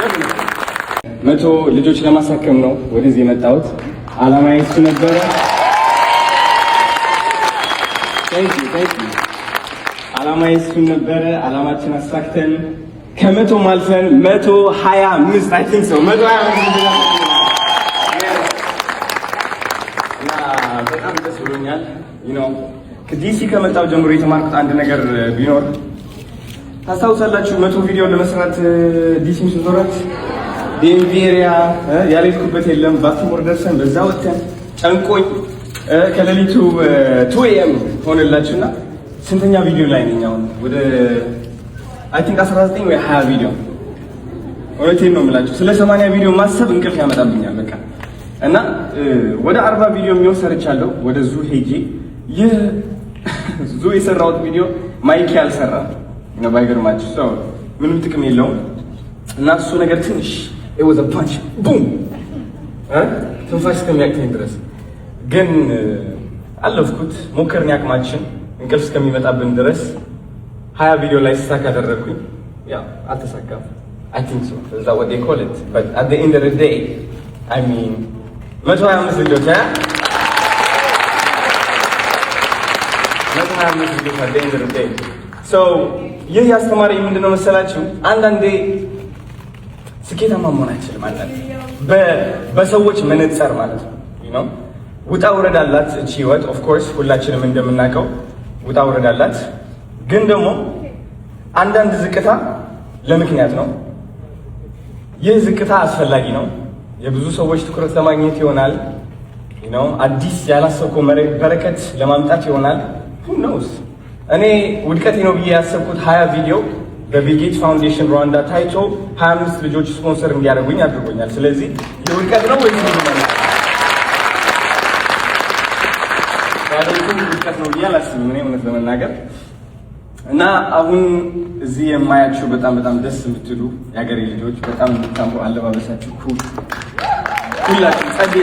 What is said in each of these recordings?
100 ልጆች ለማሳከም ነው ወደዚህ የመጣሁት። አላማዬ እሱ ነበረ። አላማዬ እሱ ነበረ። አላማችን አሳክተን ከ100 ማልፈን 125 አይ ቲንክ ሶ 125 በጣም ደስ ብሎኛል። ከዲሲ ከመጣሁ ጀምሮ የተማርኩት አንድ ነገር ቢኖር ታስታውሳላችሁ፣ 100 ቪዲዮ ለመስራት ዲሲ ስንዞራት ዲኤምቪ ኤሪያ ያልሄድኩበት የለም። ባቲሞር ደርሰን በዛ ወጥተን ጨንቆኝ ከሌሊቱ 2 AM ሆነላችሁና ስንተኛ ቪዲዮ ላይ ነኝ አሁን? ወደ አይ ቲንክ 19 ወይ 20 ቪዲዮ። እውነቴን ነው የምላችሁ፣ ስለ 80 ቪዲዮ ማሰብ እንቅልፍ ያመጣብኛል በቃ። እና ወደ 40 ቪዲዮ የሚሆን ሰርቻለሁ ወደ ዙ ሄጄ። ይህ ዙ የሰራሁት ቪዲዮ ማይክ ያልሰራ ነው ባይገርማችሁ፣ ሰው ምንም ጥቅም የለውም። እና እሱ ነገር ትንሽ it was a punch boom ትንፋሽ እስከሚያቅተኝ ድረስ ግን አለፍኩት። ሞከርን ያቅማችን እንቅልፍ እስከሚመጣብን ድረስ 20 ቪዲዮ ላይ ስታክ አደረግኩኝ። ያ አልተሳካም። I think so that's what they call it, but at the end of the day I mean 125 ልጆች 125 ልጆች at the end of the day so ይህ ያስተማረኝ ምንድነው መሰላችሁ? አንዳንዴ ስኬታማ መሆን አይችልም። አንዳንዴ በሰዎች መነጽር ማለት ነው ውጣ ውረድ አላት እቺ ህይወት። ኦፍ ኮርስ ሁላችንም እንደምናውቀው ውጣ ውረድ አላት። ግን ደግሞ አንዳንድ ዝቅታ ለምክንያት ነው። ይህ ዝቅታ አስፈላጊ ነው። የብዙ ሰዎች ትኩረት ለማግኘት ይሆናል። አዲስ ያላሰብከው በረከት ለማምጣት ይሆናል። who knows እኔ ውድቀቴ ነው ብዬ ያሰብኩት 20 ቪዲዮ በቢል ጌትስ ፋውንዴሽን ሩዋንዳ ታይቶ 25 ልጆች ስፖንሰር እንዲያደርጉኝ አድርጎኛል። ስለዚህ የውድቀት ነው ወይስ ምንድነው? ውድቀት ነው ብዬ አላስብም እኔ እውነት ለመናገር። እና አሁን እዚህ የማያችሁ በጣም ደስ የምትሉ የሀገሬ ልጆች፣ በጣም የምታምሩ አለባበሳችሁ ኩል ሁላችሁ ጸዴ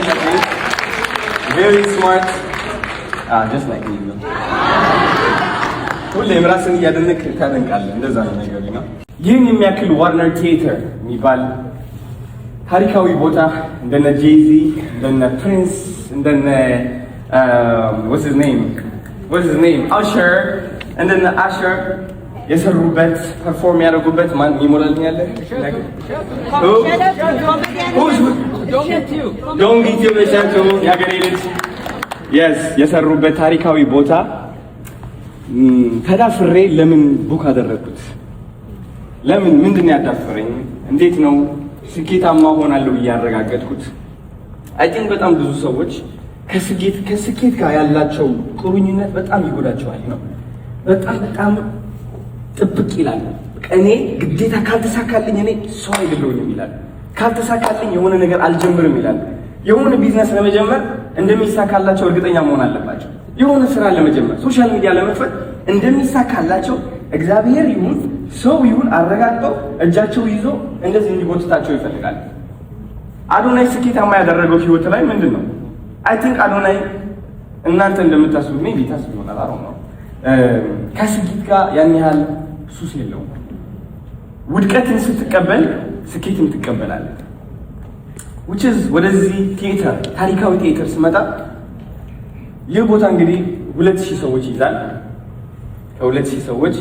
very smart just like me ነው። ሁሌም ራስን እያደነቅ ታደንቃለህ። እንደዛ ነው ነገሩ ነው። ይህን የሚያክል ዋርነር ቲያትር የሚባል ታሪካዊ ቦታ እንደነ ጄዚ እንደነ ፕሪንስ እንደነ what's his name አሸር እንደነ አሸር የሰሩበት ፐርፎርም ያደረጉበት ማን ይሞላልኝ ያለ ዶንት ጌት ዩ በሻቱ ያገሬ ልጅ yes የሰሩበት ታሪካዊ ቦታ ተዳፍሬ ለምን ቡክ አደረኩት? ለምን ምንድን ያዳፈረኝ? እንዴት ነው ስኬታማ ሆናለሁ ያረጋገጥኩት? አይ ቲንክ በጣም ብዙ ሰዎች ከስኬት ጋር ያላቸው ቁርኝነት በጣም ይጎዳቸዋል ነው። በጣም ጥብቅ ይላል። እኔ ግዴታ ካልተሳካልኝ እኔ ሰው አይደለሁም ይላል። ካልተሳካልኝ የሆነ ነገር አልጀምርም ይላል። የሆነ ቢዝነስ ለመጀመር እንደሚሳካላቸው እርግጠኛ መሆን አለባቸው። የሆነ ስራ ለመጀመር ሶሻል ሚዲያ ለመክፈት እንደሚሳካላቸው እግዚአብሔር ይሁን ሰው ይሁን አረጋግጠው እጃቸው ይዞ እንደዚህ እንዲጎትታቸው ይፈልጋል። አዶናይ ስኬታማ ያደረገው ህይወት ላይ ምንድነው? አይ ቲንክ አዶናይ እናንተ እንደምታስቡት ሜቢ ታስቡ ይሆናል አሮ ነው ከስኬት ጋር ያን ያህል ሱስ የለውም። ውድቀትን ስትቀበል ስኬትን ትቀበላለህ። which is ወደዚህ ቲያትር ታሪካዊ ቲያትር ስመጣ ይህ ቦታ እንግዲህ 2000 ሰዎች ይዛል። ከ2000 ሰዎች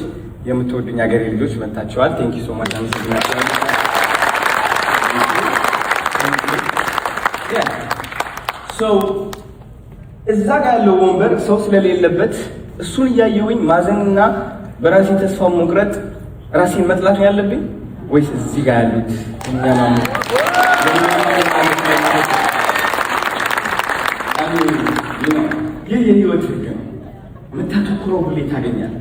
የምትወዱኝ ሀገሬ ልጆች መጣችኋል። ቴንክ ዩ ሶ ማች አመሰግናለሁ። ሶ እዛ ጋር ያለው ወንበር ሰው ስለሌለበት እሱን እያየሁኝ ማዘንና በራሴ ተስፋ መቁረጥ ራሴን መጥላት ነው ያለብኝ ወይስ እዚህ ጋር ያሉት እኛማም ይህ የህይወት ህግ ነው። የምታተኩረው ሁሌ ታገኛለህ።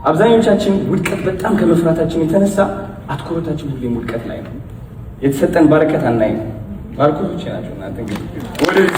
አብዛኞቻችን ውድቀት በጣም ከመፍራታችን የተነሳ አትኩሮታችን ሁሌም ውድቀት ላይ ነው። የተሰጠን በረከት አናይም። ባርኮቶች ናቸው እናንተ እንግዲህ ወደዚህ